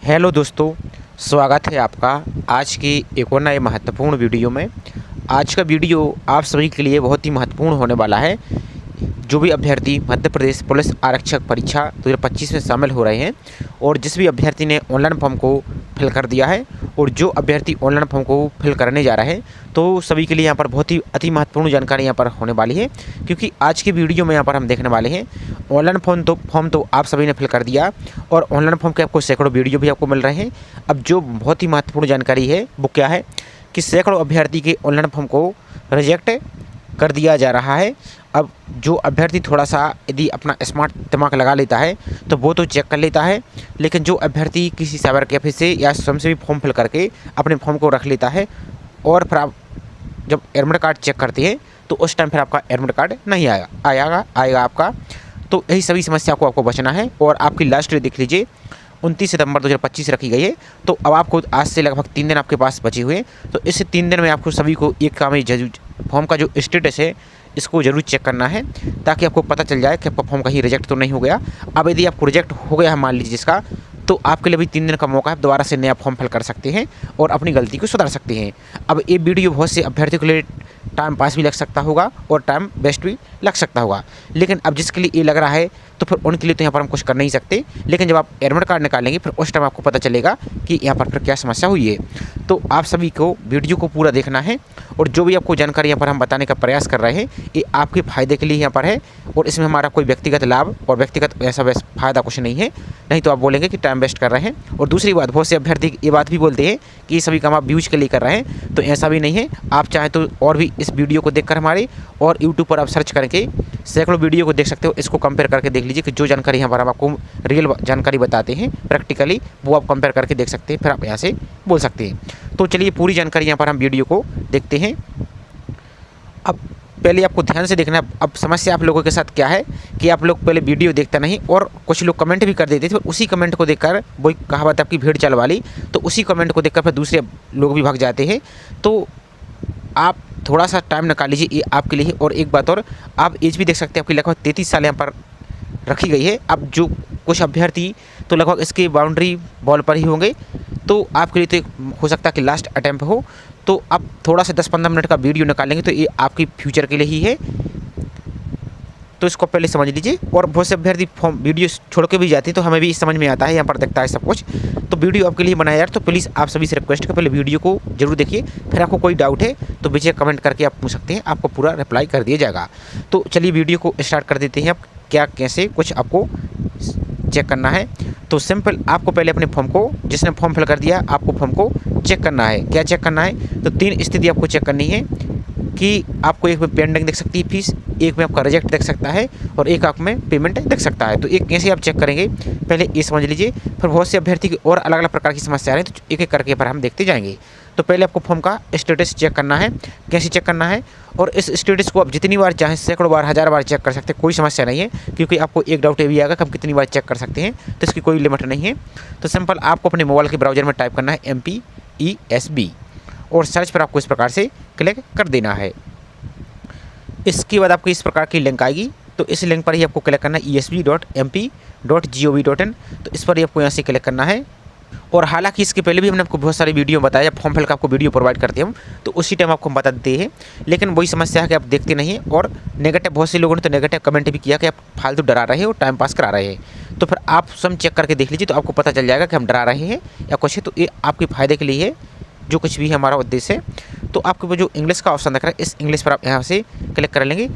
Hello दोस्तों, स्वागत है आपका आज की एक और नए महत्वपूर्ण वीडियो में। आज का वीडियो आप सभी के लिए बहुत ही महत्वपूर्ण होने वाला है। जो भी अभ्यर्थी मध्य प्रदेश पुलिस आरक्षक परीक्षा 2025 में शामिल हो रहे हैं और जिस भी अभ्यर्थी ने ऑनलाइन फॉर्म को फिल कर दिया है और जो अभ्यर्थी ऑनलाइन फॉर्म को फिल करने जा रहे हैं, तो सभी के लिए यहाँ पर बहुत ही अति महत्वपूर्ण जानकारी यहाँ पर होने वाली है। क्योंकि आज की वीडियो में यहाँ पर हम देखने वाले हैं ऑनलाइन फॉर्म तो आप सभी ने फिल कर दिया और ऑनलाइन फॉर्म के आपको सैकड़ों वीडियो भी आपको मिल रहे हैं। अब जो बहुत ही महत्वपूर्ण जानकारी है वो क्या है कि सैकड़ों अभ्यर्थी के ऑनलाइन फॉर्म को रिजेक्ट कर दिया जा रहा है। अब जो अभ्यर्थी थोड़ा सा यदि अपना स्मार्ट दिमाग लगा लेता है तो वो तो चेक कर लेता है, लेकिन जो अभ्यर्थी किसी साइबर कैफे से या स्वयं से भी फॉर्म फिल करके अपने फॉर्म को रख लेता है और फिर आप जब एडमिट कार्ड चेक करते हैं तो उस टाइम फिर आपका एडमिट कार्ड नहीं आएगा आपका। तो यही सभी समस्या को आपको बचना है। और आपकी लास्ट डेट देख लीजिए 29 सितंबर 2025 रखी गई है। तो अब आपको आज से लगभग 3 दिन आपके पास बचे हुए हैं। तो इस 3 दिन में आपको सभी को एक काम है, फॉर्म का जो स्टेटस है इसको ज़रूर चेक करना है ताकि आपको पता चल जाए कि आपका फॉर्म कहीं रिजेक्ट तो नहीं हो गया। अब यदि आपको रिजेक्ट हो गया है मान लीजिए जिसका, तो आपके लिए भी 3 दिन का मौका है, दोबारा से नया फॉर्म फिल कर सकते हैं और अपनी गलती को सुधार सकते हैं। अब ये वीडियो बहुत से अभ्यर्थियों के लिए टाइम पास भी लग सकता होगा और टाइम वेस्ट भी लग सकता होगा, लेकिन अब जिसके लिए ये लग रहा है तो फिर उनके लिए तो यहाँ पर हम कुछ कर नहीं सकते। लेकिन जब आप एडमिट कार्ड निकालेंगे फिर उस टाइम आपको पता चलेगा कि यहाँ पर फिर क्या समस्या हुई है। तो आप सभी को वीडियो को पूरा देखना है और जो भी आपको जानकारी यहाँ पर हम बताने का प्रयास कर रहे हैं ये आपके फ़ायदे के लिए यहाँ पर है और इसमें हमारा कोई व्यक्तिगत लाभ और व्यक्तिगत ऐसा फ़ायदा कुछ नहीं है, नहीं तो आप बोलेंगे कि टाइम वेस्ट कर रहे हैं। और दूसरी बात, बहुत से अभ्यर्थी ये बात भी बोलते हैं कि ये सभी काम आप व्यूज के लिए कर रहे हैं, तो ऐसा भी नहीं है। आप चाहें तो और भी इस वीडियो को देखकर हमारे और यूट्यूब पर आप सर्च करके सैकड़ों वीडियो को देख सकते हो। इसको कंपेयर करके देख लीजिए कि जो जानकारी यहाँ पर हम आपको रियल जानकारी बताते हैं प्रैक्टिकली, वो आप कंपेयर करके देख सकते हैं, फिर आप यहाँ से बोल सकते हैं। तो चलिए पूरी जानकारी यहाँ पर हम वीडियो को देखते हैं। अब पहले आपको ध्यान से देखना है। अब समस्या आप लोगों के साथ क्या है कि आप लोग पहले वीडियो देखते नहीं और कुछ लोग कमेंट भी कर देते थे, उसी कमेंट को देखकर वही कहावत आपकी भीड़ चाल वाली, तो उसी कमेंट को देखकर फिर दूसरे लोग भी भाग जाते हैं। तो आप थोड़ा सा टाइम निकाल लीजिए, ये आपके लिए। और एक बात और, आप एज भी देख सकते हैं, आपकी लगभग 33 साल यहाँ पर रखी गई है। अब जो कुछ अभ्यर्थी तो लगभग इसके बाउंड्री बॉल पर ही होंगे, तो आपके लिए तो हो सकता है कि लास्ट अटैम्प्ट हो। तो आप थोड़ा सा 10-15 मिनट का वीडियो निकालेंगे तो ये आपकी फ्यूचर के लिए ही है, तो इसको पहले समझ लीजिए। और बहुत से अभ्यर्थी फॉर्म वीडियो छोड़ के भी जाते हैं, तो हमें भी समझ में आता है, यहाँ पर दिखता है सब कुछ। तो वीडियो आपके लिए बनाया यार, तो प्लीज़ आप सभी से रिक्वेस्ट है पहले वीडियो को जरूर देखिए, फिर आपको कोई डाउट है तो पीछे कमेंट करके आप पूछ सकते हैं, आपको पूरा रिप्लाई कर दिया जाएगा। तो चलिए वीडियो को स्टार्ट कर देते हैं। अब क्या कैसे कुछ आपको चेक करना है, तो सिंपल आपको पहले अपने फॉर्म को, जिसने फॉर्म फिल कर दिया आपको फॉर्म को चेक करना है। क्या चेक करना है, तो 3 स्थिति आपको चेक करनी है कि आपको एक में पेंडिंग दिख सकती है फीस, एक में आपका रिजेक्ट दिख सकता है और एक आप में पेमेंट दिख सकता है। तो एक कैसे आप चेक करेंगे पहले ये समझ लीजिए, फिर बहुत से अभ्यर्थी की और अलग अलग प्रकार की समस्या आ रही है, तो एक एक करके पर हम देखते जाएंगे। तो पहले आपको फॉर्म का स्टेटस चेक करना है। कैसे चेक करना है, और इस स्टेटस को आप जितनी बार चाहें, सैकड़ों बार, 1000 बार चेक कर सकते हैं, कोई समस्या नहीं है। क्योंकि आपको एक डाउट ये भी आएगा कि हम कितनी बार चेक कर सकते हैं, तो इसकी कोई लिमिट नहीं है। तो सिंपल आपको अपने मोबाइल के ब्राउजर में टाइप करना है MPESB और सर्च पर आपको इस प्रकार से क्लिक कर देना है। इसके बाद आपको इस प्रकार की लिंक आएगी, तो इस लिंक पर ही आपको क्लिक करना है esb.mp.gov.in। तो इस पर ही आपको यहाँ से क्लिक करना है। और हालांकि इसके पहले भी हमने आपको बहुत सारी वीडियो बताया, जब फॉर्म फिल का आपको वीडियो प्रोवाइड करते हैं हम, तो उसी टाइम आपको हम बता देते हैं, लेकिन वही समस्या है कि आप देखते नहीं हैं। और नेगेटिव, बहुत से लोगों ने तो नेगेटिव कमेंट भी किया कि आप फालतू डरा रहे हैं और टाइम पास करा रहे हैं। तो फिर आप स्वयं चेक करके देख लीजिए, तो आपको पता चल जाएगा कि हम डरा रहे हैं या कुछ है। तो ये आपके फ़ायदे के लिए है, जो कुछ भी है हमारा उद्देश्य है। तो आपको जो इंग्लिश का ऑप्शन दिख रहा है, इस इंग्लिश पर आप यहाँ से क्लिक कर लेंगे।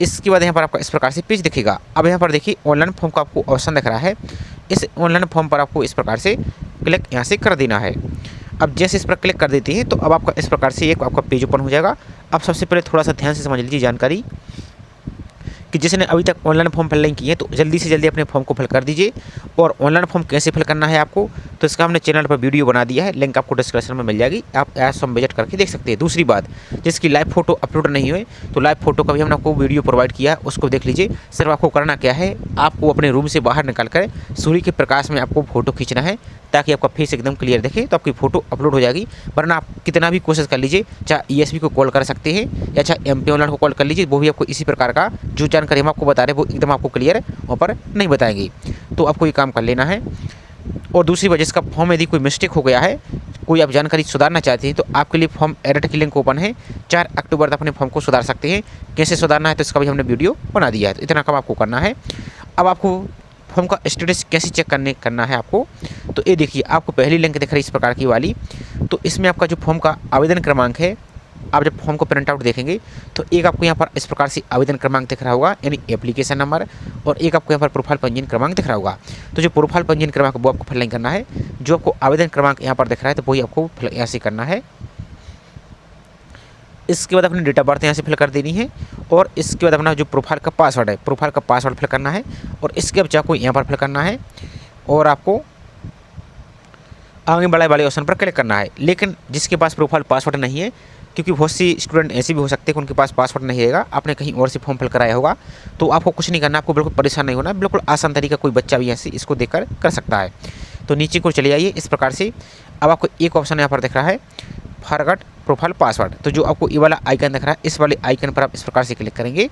इसके बाद यहाँ पर आपका इस प्रकार से पेज दिखेगा। अब यहाँ पर देखिए ऑनलाइन फॉर्म का आपको ऑप्शन दिख रहा है, इस ऑनलाइन फॉर्म पर आपको इस प्रकार से क्लिक यहाँ से कर देना है। अब जैसे इस पर क्लिक कर देते हैं तो अब आपका इस प्रकार से एक आपका पेज ओपन हो जाएगा। अब सबसे पहले थोड़ा सा ध्यान से समझ लीजिए जानकारी कि जिसने अभी तक ऑनलाइन फॉर्म फिल नहीं किए तो जल्दी से जल्दी अपने फॉर्म को फिल कर दीजिए। और ऑनलाइन फॉर्म कैसे फिल करना है आपको, तो इसका हमने चैनल पर वीडियो बना दिया है, लिंक आपको डिस्क्रिप्शन में मिल जाएगी, आप ऐप से विजिट करके देख सकते हैं। दूसरी बात, जिसकी लाइव फोटो अपलोड नहीं हुए तो लाइव फोटो का भी हमने आपको वीडियो प्रोवाइड किया है, उसको देख लीजिए। सिर्फ आपको करना क्या है, आपको अपने रूम से बाहर निकल कर सूर्य के प्रकाश में आपको फोटो खींचना है ताकि आपका फेस एकदम क्लियर दिखे, तो आपकी फ़ोटो अपलोड हो जाएगी। वरना आप कितना भी कोशिश कर लीजिए, चाहे ESB को कॉल कर सकते हैं या चाहे MP ऑनलाइन को कॉल कर लीजिए, वो भी आपको इसी प्रकार का जो जानकारी हम आपको बता रहे हैं वो एकदम आपको क्लियर वहाँ पर नहीं बताएंगे। तो आपको ये काम कर लेना है। और दूसरी वजह इसका फॉर्म यदि कोई मिस्टेक हो गया है, कोई आप जानकारी सुधारना चाहते हैं, तो आपके लिए फॉर्म एडिट की लिंक ओपन है। 4 अक्टूबर तक अपने फॉर्म को सुधार सकते हैं। कैसे सुधारना है तो इसका भी हमने वीडियो बना दिया है, तो इतना काम आपको करना है। अब आपको फॉर्म का स्टेटस कैसे चेक करना है आपको, तो ये देखिए आपको पहली लिंक दिख रही है इस प्रकार की वाली। तो इसमें आपका जो फॉर्म का आवेदन क्रमांक है, आप जब फॉर्म को प्रिंट आउट देखेंगे तो एक आपको यहाँ पर इस प्रकार से आवेदन क्रमांक दिख रहा होगा, यानी एप्लीकेशन नंबर, और एक आपको यहाँ पर प्रोफाइल पंजीयन क्रमांक दिख रहा होगा। तो जो प्रोफाइल पंजीयन क्रमांक वो आपको फिल करना है। जो आपको आवेदन क्रमांक यहाँ पर दिख रहा है तो वही आपको यहाँ से करना है। इसके बाद अपनी डेट ऑफ बर्थ यहाँ से फिल कर देनी है, और इसके बाद अपना जो प्रोफाइल का पासवर्ड है, प्रोफाइल का पासवर्ड फिल करना है, और इसके अब आपको यहाँ पर फिल करना है, और आपको आगे बढ़ाए वाले ऑप्शन पर क्लिक करना है। लेकिन जिसके पास प्रोफाइल पासवर्ड नहीं है, क्योंकि बहुत सी स्टूडेंट ऐसे भी हो सकते हैं कि उनके पास पासवर्ड नहीं रहेगा, आपने कहीं और से फॉर्म फिल कराया होगा, तो आपको कुछ नहीं करना, आपको बिल्कुल परेशान नहीं होना, बिल्कुल आसान तरीका, कोई बच्चा भी ऐसे इसको देखकर कर सकता है। तो नीचे को चले जाइए इस प्रकार से। अब आपको एक ऑप्शन यहाँ पर दिख रहा है फॉरगॉट प्रोफाइल पासवर्ड, तो जो आपको ये वाला आइकन दिख रहा है, इस वाले आइकन पर आप इस प्रकार से क्लिक करेंगे।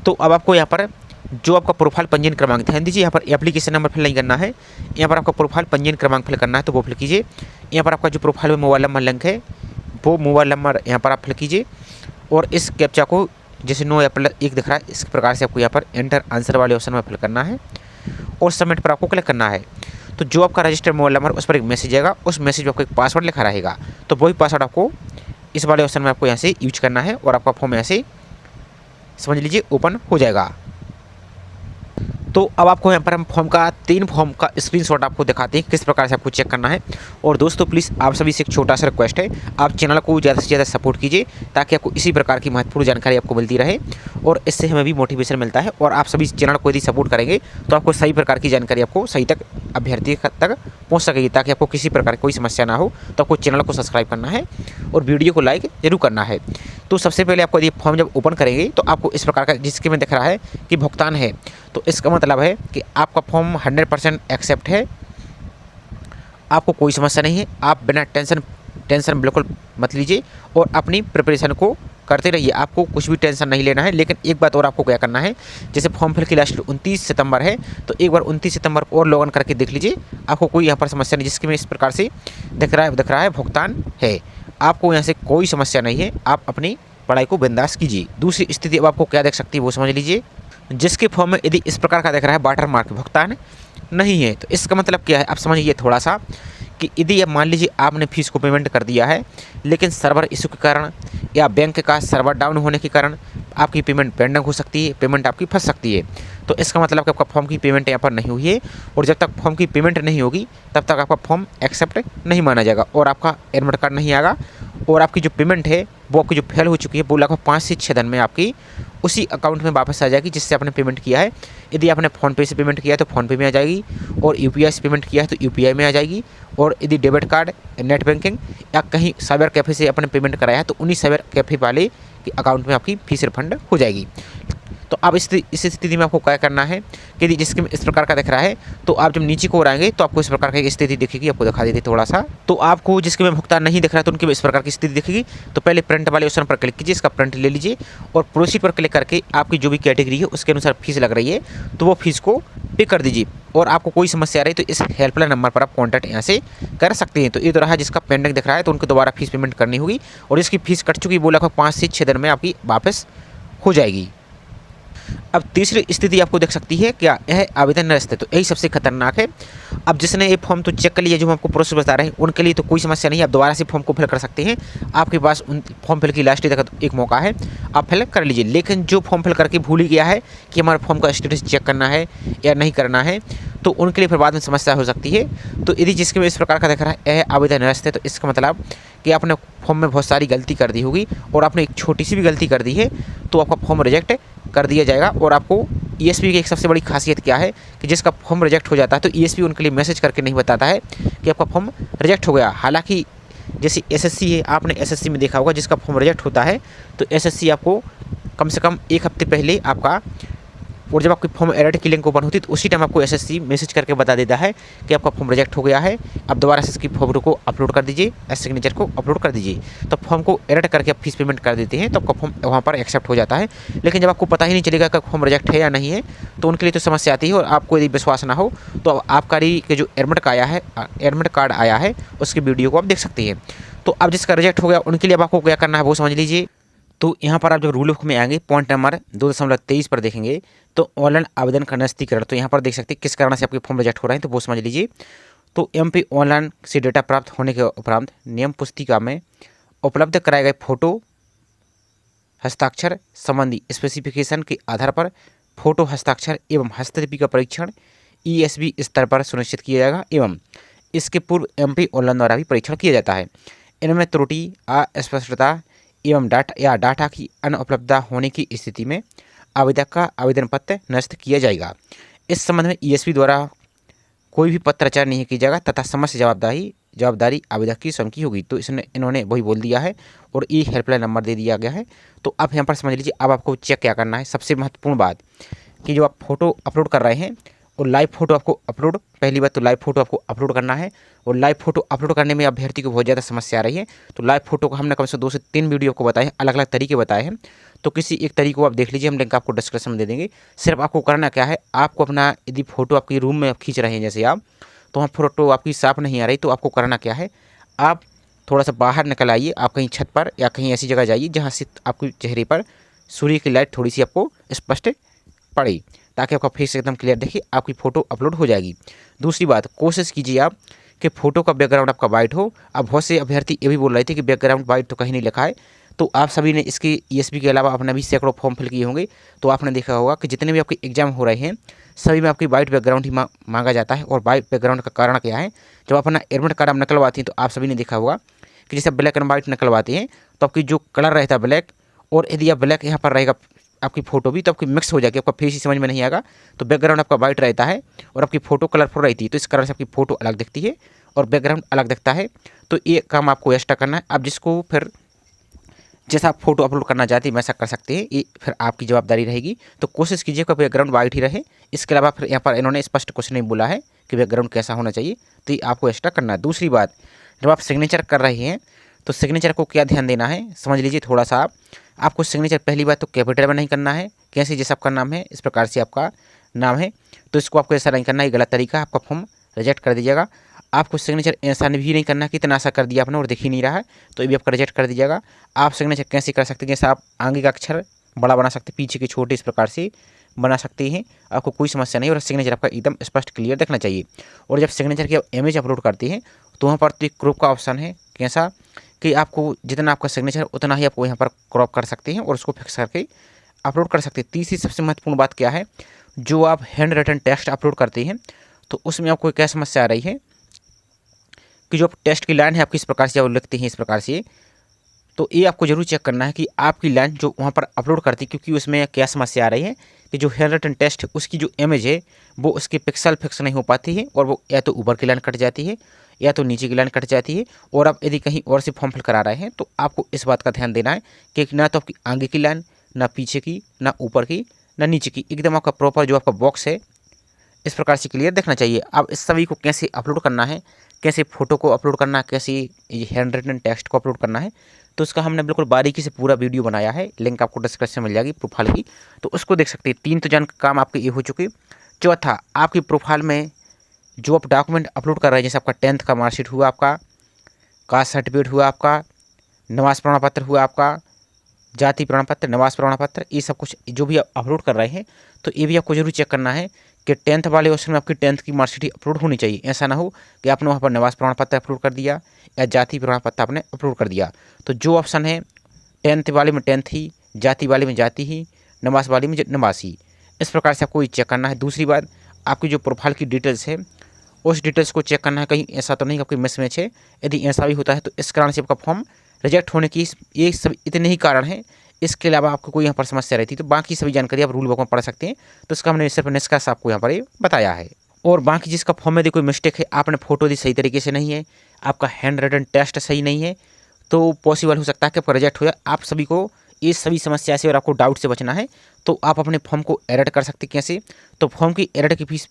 तो अब आपको यहाँ पर जो आपका प्रोफाइल पंजीयन क्रमांक, ध्यान दीजिए यहाँ पर एप्लीकेशन नंबर फिल नहीं करना है, यहाँ पर आपका प्रोफाइल पंजीयन क्रमांक फिल करना है, तो वो फिल कीजिए। यहाँ पर आपका जो प्रोफाइल में मोबाइल नंबर लिंक है, वो मोबाइल नंबर यहाँ पर आप फिल कीजिए, और इस कैप्चा को जैसे 9 अप्रैल 1 दिख रहा है, इस प्रकार से आपको यहाँ पर एंटर आंसर वाले ऑप्शन में फिल करना है, और सबमिट पर आपको क्लिक करना है। तो जो आपका रजिस्टर्ड मोबाइल नंबर, उस पर एक मैसेज आएगा, उस मैसेज में आपको एक पासवर्ड लिखा रहेगा, तो वही पासवर्ड आपको इस वाले ऑप्शन में आपको यहाँ से यूज करना है, और आपका फॉर्म यहाँ से समझ लीजिए ओपन हो जाएगा। तो अब आपको यहाँ पर हम तीन फॉर्म का स्क्रीनशॉट आपको दिखाते हैं किस प्रकार से आपको चेक करना है। और दोस्तों प्लीज़ आप सभी से एक छोटा सा रिक्वेस्ट है, आप चैनल को ज़्यादा से ज़्यादा सपोर्ट कीजिए, ताकि आपको इसी प्रकार की महत्वपूर्ण जानकारी आपको मिलती रहे, और इससे हमें भी मोटिवेशन मिलता है। और आप सभी चैनल को यदि सपोर्ट करेंगे तो आपको सही प्रकार की जानकारी आपको सही तक अभ्यर्थी तक पहुँच सकेगी, ताकि आपको किसी प्रकार की कोई समस्या ना हो। तो आपको चैनल को सब्सक्राइब करना है और वीडियो को लाइक जरूर करना है। तो सबसे पहले आपको यदि फॉर्म जब ओपन करेंगे तो आपको इस प्रकार का, जिसके में दिख रहा है कि भुगतान है, तो इसका मतलब है कि आपका फॉर्म 100% एक्सेप्ट है, आपको कोई समस्या नहीं है। आप बिना टेंशन बिल्कुल मत लीजिए, और अपनी प्रिपरेशन को करते रहिए, आपको कुछ भी टेंशन नहीं लेना है। लेकिन एक बात और आपको क्या करना है, जैसे फॉर्म फिल की लास्ट 29 सितंबर है, तो एक बार 29 सितंबर को और लॉग इन करके देख लीजिए, आपको कोई यहाँ पर समस्या नहीं, जिसके में इस प्रकार से दिख रहा है भुगतान है, आपको यहाँ से कोई समस्या नहीं है। आप अपनी पढ़ाई को बिंदास कीजिए। दूसरी स्थिति अब आपको क्या देख सकती है वो समझ लीजिए, जिसके फॉर्म में यदि इस प्रकार का दिख रहा है वाटर मार्क भुगतान नहीं है, तो इसका मतलब क्या है, आप समझिए थोड़ा सा कि यदि अब मान लीजिए आपने फीस को पेमेंट कर दिया है, लेकिन सर्वर इशू के कारण या बैंक का सर्वर डाउन होने के कारण आपकी पेमेंट पेंडिंग हो सकती है, पेमेंट आपकी फंस सकती है। तो इसका मतलब कि आपका फॉर्म की पेमेंट यहाँ पर नहीं हुई है, और जब तक फॉर्म की पेमेंट नहीं होगी तब तक आपका फॉर्म एक्सेप्ट नहीं माना जाएगा, और आपका एडमिट कार्ड नहीं आएगा, और आपकी जो पेमेंट है वो आपकी जो फेल हो चुकी है वो लगभग 5 से 6 दिन में आपकी उसी अकाउंट में वापस आ जाएगी जिससे आपने पेमेंट किया है। यदि आपने फ़ोनपे से पेमेंट किया है तो फ़ोनपे में आ जाएगी, और यूपीआई से पेमेंट किया है तो यूपीआई में आ जाएगी, और यदि डेबिट कार्ड, नेट बैंकिंग या कहीं साइबर कैफ़े से आपने पेमेंट कराया है तो उन्हीं साइबर कैफ़े वाले के अकाउंट में आपकी फीस रिफंड हो जाएगी। तो अब इस स्थिति में आपको क्या करना है कि जिसके इस प्रकार का दिख रहा है, तो आप जब नीचे को आएंगे तो आपको इस प्रकार की स्थिति दिखेगी, आपको दिखा देते थोड़ा सा। तो आपको जिसके में भुगतान नहीं दिख रहा है तो उनके में इस प्रकार की स्थिति दिखेगी। तो पहले प्रिंट वाले ऑप्शन पर क्लिक कीजिए, इसका प्रिंट ले लीजिए, और प्रोसीड पर क्लिक करके आपकी जो भी कैटेगरी है उसके अनुसार फीस लग रही है तो वो फीस को पे कर दीजिए। और आपको कोई समस्या आ रही तो इस हेल्पलाइन नंबर पर आप कॉन्टैक्ट यहाँ से कर सकते हैं। तो ये तो रहा जिसका पेंडिंग दिख रहा है, तो उनको दोबारा फीस पेमेंट करनी होगी, और जिसकी फीस कट चुकी वो लगभग 5 से 6 दिन में आपकी वापस हो जाएगी। अब तीसरी स्थिति आपको देख सकती है, क्या यह आवेदन निरस्त है, तो यही सबसे खतरनाक है। अब जिसने ये फॉर्म तो चेक कर लिया, जो हम आपको प्रोसेस बता रहे हैं, उनके लिए तो कोई समस्या नहीं है, आप दोबारा से फॉर्म को फिल कर सकते हैं। आपके पास उन फॉर्म फिल की लास्ट डे तक एक मौका है, आप फिल कर लीजिए। लेकिन जो फॉर्म फिल करके भूल ही गया है कि हमारे फॉर्म का स्टेटस चेक करना है या नहीं करना है, तो उनके लिए फिर बाद में समस्या हो सकती है। तो यदि जिसके में इस प्रकार का दिख रहा है यह आवेदन निरस्त है, तो इसका मतलब कि आपने फॉर्म में बहुत सारी गलती कर दी होगी, और आपने एक छोटी सी भी गलती कर दी है तो आपका फॉर्म रिजेक्ट कर दिया जाएगा। और आपको ईएसपी की एक सबसे बड़ी खासियत क्या है कि जिसका फॉर्म रिजेक्ट हो जाता है तो ईएसपी उनके लिए मैसेज करके नहीं बताता है कि आपका फॉर्म रिजेक्ट हो गया। हालांकि जैसे एसएससी है, आपने एसएससी में देखा होगा, जिसका फॉर्म रिजेक्ट होता है तो एसएससी आपको कम से कम 1 हफ्ते पहले आपका और जब आपकी फॉर्म एडिट की लिंक ओपन होती है तो उसी टाइम आपको एसएससी मैसेज करके बता देता है कि आपका फॉर्म रिजेक्ट हो गया है, अब दोबारा से इसकी फोटो को अपलोड कर दीजिए, सिग्नेचर को अपलोड कर दीजिए। तो फॉर्म को एडिट करके आप फीस पेमेंट कर देते हैं तो आपका फॉर्म वहाँ पर एक्सेप्ट हो जाता है। लेकिन जब आपको पता ही नहीं चलेगा कि फॉर्म रिजेक्ट है या नहीं है तो उनके लिए तो समस्या आती है। और आपको यदि विश्वास ना हो तो आबकारी के जो एडमिट कार्ड आया है उसकी वीडियो को आप देख सकते हैं। तो अब जिसका रिजेक्ट हो गया उनके लिए अब आपको क्या करना है वो समझ लीजिए। तो यहाँ पर आप जब रूल बुक में आएंगे पॉइंट नंबर 2.23 पर देखेंगे तो ऑनलाइन आवेदन का नस्तीकरण, तो यहाँ पर देख सकते हैं किस कारण से आपके फॉर्म रिजेक्ट हो रहे हैं तो वो समझ लीजिए। तो MP ऑनलाइन से डेटा प्राप्त होने के उपरांत नियम पुस्तिका में उपलब्ध कराए गए फोटो हस्ताक्षर संबंधी स्पेसिफिकेशन के आधार पर फोटो हस्ताक्षर एवं हस्तलिपि का परीक्षण ESB स्तर पर सुनिश्चित किया जाएगा एवं इसके पूर्व MP ऑनलाइन द्वारा भी परीक्षण किया जाता है। इनमें त्रुटि, अस्पष्टता एवं डाटा की अनुपलब्धता होने की स्थिति में आवेदक का आवेदन पत्र निरस्त किया जाएगा। इस संबंध में ESB द्वारा कोई भी पत्राचार नहीं किया जाएगा तथा समस्त जवाबदारी आवेदक की स्वयं की होगी। तो इन्होंने वही बोल दिया है और ये हेल्पलाइन नंबर दे दिया गया है। तो अब यहाँ पर समझ लीजिए अब आपको चेक क्या करना है। सबसे महत्वपूर्ण बात कि जो आप फोटो अपलोड कर रहे हैं और लाइव फोटो आपको अपलोड, पहली बात तो लाइव फोटो आपको अपलोड करना है। और लाइव फोटो अपलोड करने में अभ्यर्थी को बहुत ज़्यादा समस्या आ रही है। तो लाइव फोटो को हमने कम से 2 से 3 वीडियो को बताए हैं, अलग अलग तरीके बताए हैं। तो किसी एक तरीके को आप देख लीजिए, हम लिंक आपको डिस्क्रिप्शन में दे देंगे। सिर्फ आपको करना क्या है, आपको अपना यदि फोटो आपकी रूम में खींच रहे हैं जैसे आप, तो वहाँ फोटो आपकी साफ नहीं आ रही तो आपको करना क्या है, आप थोड़ा सा बाहर निकल आइए, आप कहीं छत पर या कहीं ऐसी जगह जाइए जहाँ से आपके चेहरे पर सूर्य की लाइट थोड़ी सी आपको स्पष्ट पड़े ताकि आपका फेस एकदम क्लियर देखिए, आपकी फ़ोटो अपलोड हो जाएगी। दूसरी बात, कोशिश कीजिए आप कि फ़ोटो का बैकग्राउंड आपका वाइट हो। अब बहुत से अभ्यर्थी ये भी बोल रहे थे कि बैकग्राउंड वाइट तो कहीं नहीं लिखा है। तो आप सभी ने इसकी ESB के अलावा अपने भी सैकड़ों फॉर्म फिल किए होंगे, तो आपने देखा होगा कि जितने भी आपके एग्जाम हो रहे हैं सभी में आपकी वाइट बैकग्राउंड ही मांगा जाता है। और वाइट बैकग्राउंड का कारण क्या है, जब अपना एडमिट कार्ड आप निकलवाती हैं तो आप सभी ने देखा होगा कि जैसे ब्लैक एंड वाइट निकलवाते हैं तो आपकी जो कलर रहता है ब्लैक, और यदि आप ब्लैक यहाँ पर रहेगा आपकी फ़ोटो भी तो आपकी मिक्स हो जाएगी, आपका फेस ही समझ में नहीं आएगा। तो बैकग्राउंड आपका वाइट रहता है और आपकी फ़ोटो कलरफुल रहती है, तो इस कारण से आपकी फ़ोटो अलग दिखती है और बैकग्राउंड अलग दिखता है। तो ये काम आपको एक्स्ट्रा करना है। आप जिसको फिर जैसा आप फोटो अपलोड करना चाहते हैं वैसा कर सकते हैं, ये फिर आपकी जवाबदारी रहेगी। तो कोशिश कीजिए कि बैकग्राउंड वाइट ही रहे। इसके अलावा फिर यहाँ पर इन्होंने स्पष्ट क्वेश्चन नहीं बोला है कि बैकग्राउंड कैसा होना चाहिए, तो ये आपको एक्स्ट्रा करना है। दूसरी बात, जब आप सिग्नेचर कर रहे हैं तो सिग्नेचर को क्या ध्यान देना है समझ लीजिए थोड़ा सा। आपको सिग्नेचर पहली बात तो कैपिटल में नहीं करना है, कैसे जैसे आपका नाम है इस प्रकार से आपका नाम है, तो इसको आपको ऐसा नहीं करना है, गलत तरीका है, आपका फॉर्म रिजेक्ट कर दीजिएगा। आपको सिग्नेचर ऐसा भी नहीं करना कि इतना ऐसा कर दिया आपने और दिख ही नहीं रहा है, तो ये भी आपका रिजेक्ट कर दीजिएगा। आप सिग्नेचर कैसे कर सकते हैं, जैसे आप आगे का अक्षर बड़ा बना सकते हैं, पीछे के छोटे, इस प्रकार से बना सकते हैं, आपको कोई समस्या नहीं। और सिग्नेचर आपका एकदम स्पष्ट क्लियर दिखना चाहिए। और जब सिग्नेचर की इमेज अपलोड करते हैं तो वहाँ पर तो एक क्रॉप का ऑप्शन है, कैसा कि आपको जितना आपका सिग्नेचर उतना ही आपको यहाँ पर क्रॉप कर सकते हैं और उसको फिक्स करके अपलोड कर सकते हैं। तीसरी सबसे महत्वपूर्ण बात क्या है, जो आप हैंड रिटन टेक्स्ट अपलोड करते हैं तो उसमें आपको क्या समस्या आ रही है कि जो टेक्स्ट की लाइन है आपकी इस प्रकार से जब लिखते हैं इस प्रकार से, तो ये आपको जरूर चेक करना है कि आपकी लाइन जो वहाँ पर अपलोड करती है, क्योंकि उसमें क्या समस्या आ रही है कि जो हैंड रिटन टेक्स्ट है उसकी जो इमेज है वो उसके पिक्सल फिक्स नहीं हो पाती है और वो या तो ऊपर की लाइन कट जाती है या तो नीचे की लाइन कट जाती है। और आप यदि कहीं और से फॉर्म फिल करा रहे हैं तो आपको इस बात का ध्यान देना है कि ना तो आपकी आगे की लाइन, ना पीछे की, ना ऊपर की, ना नीचे की, एकदम आपका प्रॉपर जो आपका बॉक्स है इस प्रकार से क्लियर देखना चाहिए। अब इस सभी को कैसे अपलोड करना है, कैसे फ़ोटो को अपलोड करना है, कैसे ये हैंड रिटन टेक्स्ट को अपलोड करना है, तो उसका हमने बिल्कुल बारीकी से पूरा वीडियो बनाया है, लिंक आपको डिस्क्रिप्शन में मिल जाएगी प्रोफाइल की, तो उसको देख सकते हैं। 3 तो जन काम आपके ये हो चुके। चौथा, आपकी प्रोफाइल में जो आप डॉक्यूमेंट अपलोड कर रहे हैं, जैसे आपका 10th का मार्कशीट हुआ, आपका कास्ट सर्टिफिकेट हुआ, आपका निवास प्रमाण पत्र हुआ, आपका जाति प्रमाण पत्र, निवास प्रमाण पत्र, ये सब कुछ जो भी आप अपलोड कर रहे हैं तो ये भी आपको जरूर चेक करना है कि 10th वाले ऑप्शन में आपकी 10th की मार्कशीट अपलोड होनी चाहिए। ऐसा ना हो कि आपने वहाँ पर निवास प्रमाण पत्र अपलोड कर दिया या जाति प्रमाण पत्र आपने अपलोड कर दिया। तो जो ऑप्शन है 10th वाले में 10th ही, जाति वाले में जाति ही, निवास वाले में निवास ही, इस प्रकार से आपको चेक करना है। दूसरी बात, आपकी जो प्रोफाइल की डिटेल्स है उस डिटेल्स को चेक करना है, कहीं ऐसा तो नहीं आपकी मिसमैच है। यदि ऐसा भी होता है तो इस कारण से आपका फॉर्म रिजेक्ट होने की ये सब इतने ही कारण हैं। इसके अलावा आपको कोई यहाँ पर समस्या रहती तो बाकी सभी जानकारी आप रूल बुक में पढ़ सकते हैं, तो इसका हमने सिर्फ निष्कर्ष आपको यहाँ पर ये बताया है। और बाकी जिसका फॉर्म में कोई मिस्टेक है, आपने फोटो दी सही तरीके से नहीं है, आपका हैंड रिटन टेस्ट सही नहीं है, तो पॉसिबल हो सकता है कि आपका रिजेक्ट हो जाए। आप सभी को ये सभी समस्या से और आपको डाउट से बचना है तो आप अपने फॉर्म को एडिट कर सकते हैं। कैसे? तो फॉर्म की एडिट की फीस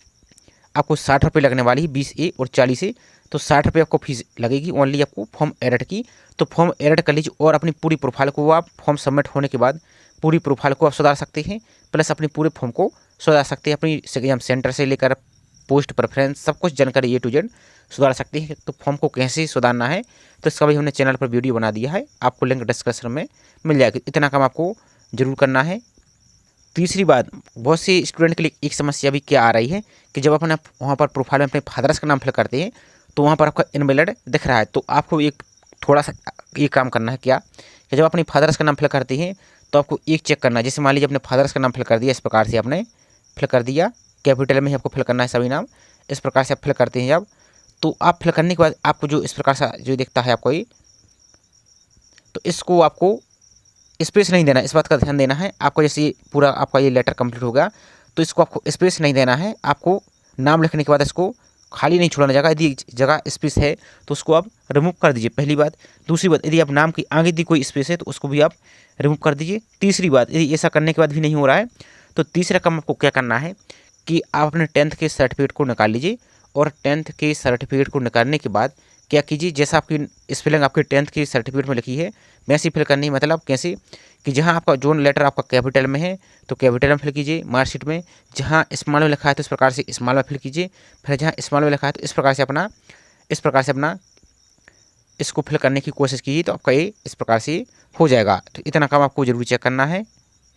आपको 60 रुपये लगने वाली है, 20A और 40A। तो 60 रुपये आपको फीस लगेगी ओनली आपको फॉर्म एडिट की। तो फॉर्म एडिट कर लीजिए और अपनी पूरी प्रोफाइल को आप फॉर्म सबमिट होने के बाद पूरी प्रोफाइल को आप सुधार सकते हैं, प्लस अपने पूरे फॉर्म को सुधार सकते हैं। अपनी एग्जाम सेंटर से लेकर पोस्ट प्रेफरेंस सब कुछ जानकारी A to Z सुधार सकते हैं। तो फॉर्म को कैसे सुधारना है तो इसका भी हमने चैनल पर वीडियो बना दिया है, आपको लिंक डिस्क्रिप्शन में मिल जाएगा। इतना काम आपको जरूर करना है। तीसरी बात, बहुत से स्टूडेंट के लिए एक समस्या भी क्या आ रही है कि जब अपना वहाँ पर प्रोफाइल में अपने फादर्स का नाम फिल करते हैं तो वहाँ पर आपका इनवैलिड दिख रहा है। तो आपको एक थोड़ा सा ये काम करना है क्या कि जब अपनी फादर्स का नाम फिल करते हैं तो आपको एक चेक करना है। जैसे मान लीजिए अपने फादर्स का नाम फिल कर दिया, इस प्रकार से आपने फिल कर दिया, कैपिटल में ही आपको फिल करना है सभी नाम, इस प्रकार से आप फिल करते हैं जब, तो आप फिल करने के बाद आपको जो इस प्रकार से जो दिखता है आपको ये, तो इसको आपको स्पेस नहीं देना, इस बात का ध्यान देना है। आपको जैसे पूरा आपका ये लेटर कंप्लीट हो गया तो इसको आपको स्पेस नहीं देना है। आपको नाम लिखने के बाद इसको खाली नहीं छोड़ना जगह, यदि जगह स्पेस है तो उसको आप रिमूव कर दीजिए, पहली बात। दूसरी बात, यदि आप नाम की आगे यदि कोई स्पेस है तो उसको भी आप रिमूव कर दीजिए। तीसरी बात, यदि ऐसा करने के बाद भी नहीं हो रहा है तो तीसरा काम आपको क्या करना है कि आप अपने 10th के सर्टिफिकेट को निकाल लीजिए और 10th के सर्टिफिकेट को निकालने के बाद क्या कीजिए, जैसा आपकी स्पेलिंग आपके 10th के सर्टिफिकेट में लिखी है वैसे फिल करनी है। मतलब कैसे कि जहां आपका जो लेटर आपका कैपिटल में है तो कैपिटल में फिल कीजिए मार्कशीट में, जहां स्मॉल में लिखा है तो इस प्रकार से स्मॉल में फिल कीजिए, फिर जहां स्मॉल में लिखा है तो इस प्रकार से अपना इसको फिल करने की कोशिश कीजिए, तो आपका ये इस प्रकार से हो जाएगा। तो इतना काम आपको जरूर चेक करना है।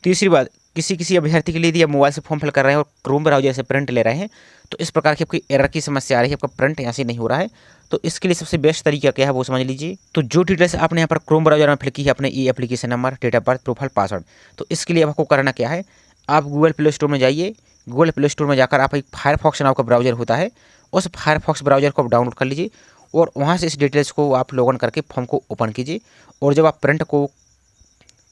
तीसरी बात, किसी अभ्यर्थी के लिए यदि आप मोबाइल से फॉर्म फिल कर रहे हैं और क्रोम ब्राउज़र से प्रिंट ले रहे हैं तो इस प्रकार की आपकी एरर की समस्या आ रही है, आपका प्रिंट यहाँ से नहीं हो रहा है, तो इसके लिए सबसे बेस्ट तरीका क्या है वो समझ लीजिए। तो जो डिटेल्स आपने यहाँ पर क्रोम ब्राउज़र में फिल की है, अपने ई application number, date of birth, profile, password, तो इसके लिए आपको करना क्या है, आप गूगल प्ले स्टोर में जाइए। गूगल प्ले स्टोर में जाकर आप एक फायरफॉक्स नाम का ब्राउज़र होता है, उस फायरफॉक्स ब्राउज़र को आप डाउनलोड कर लीजिए और वहाँ से इस डिटेल्स को आप लॉगिन करके फॉर्म को ओपन कीजिए। और जब आप प्रिंट को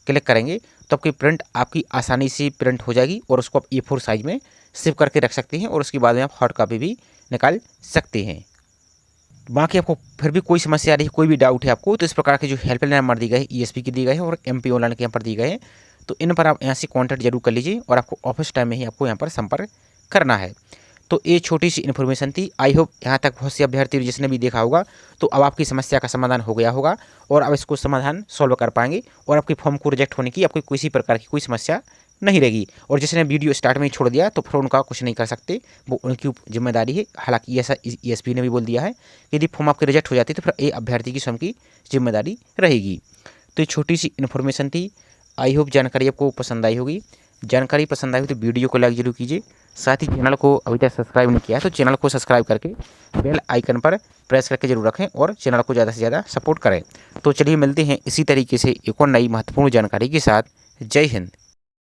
क्लिक करेंगे तो आपकी प्रिंट आपकी आसानी से प्रिंट हो जाएगी और उसको आप A4 साइज में सेव करके रख सकते हैं और उसके बाद में आप हार्ड कॉपी भी निकाल सकते हैं। बाकी आपको फिर भी कोई समस्या आ रही है, कोई भी डाउट है आपको, तो इस प्रकार के जो हेल्पलाइन नंबर दी गए हैं ESP की दी गए हैं और MP ऑनलाइन के यहाँ पर दी गए हैं, तो इन पर आप यहाँ से कॉन्टैक्ट जरूर कर लीजिए और आपको ऑफिस टाइम में ही आपको यहाँ पर संपर्क करना है। तो ये छोटी सी इन्फॉर्मेशन थी। आई होप यहाँ तक बहुत से अभ्यर्थी जिसने भी देखा होगा तो अब आपकी समस्या का समाधान हो गया होगा और अब इसको समाधान सॉल्व कर पाएंगे और आपकी फॉर्म को रिजेक्ट होने की आपको किसी प्रकार की कोई समस्या नहीं रहेगी। और जिसने वीडियो स्टार्ट में ही छोड़ दिया तो फिर उनका कुछ नहीं कर सकते, वो उनकी जिम्मेदारी है। हालांकि ऐसा ESP ने भी बोल दिया है कि यदि फॉर्म आपकी रिजेक्ट हो जाती है तो फिर ये अभ्यर्थी की स्वयं की जिम्मेदारी रहेगी। तो ये छोटी सी इन्फॉर्मेशन थी। आई होप जानकारी आपको पसंद आई होगी। जानकारी पसंद आई तो वीडियो को लाइक जरूर कीजिए, साथ ही चैनल को अभी तक सब्सक्राइब नहीं किया है तो चैनल को सब्सक्राइब करके बेल आइकन पर प्रेस करके जरूर रखें और चैनल को ज़्यादा से ज़्यादा सपोर्ट करें। तो चलिए मिलते हैं इसी तरीके से एक और नई महत्वपूर्ण जानकारी के साथ। जय हिंद।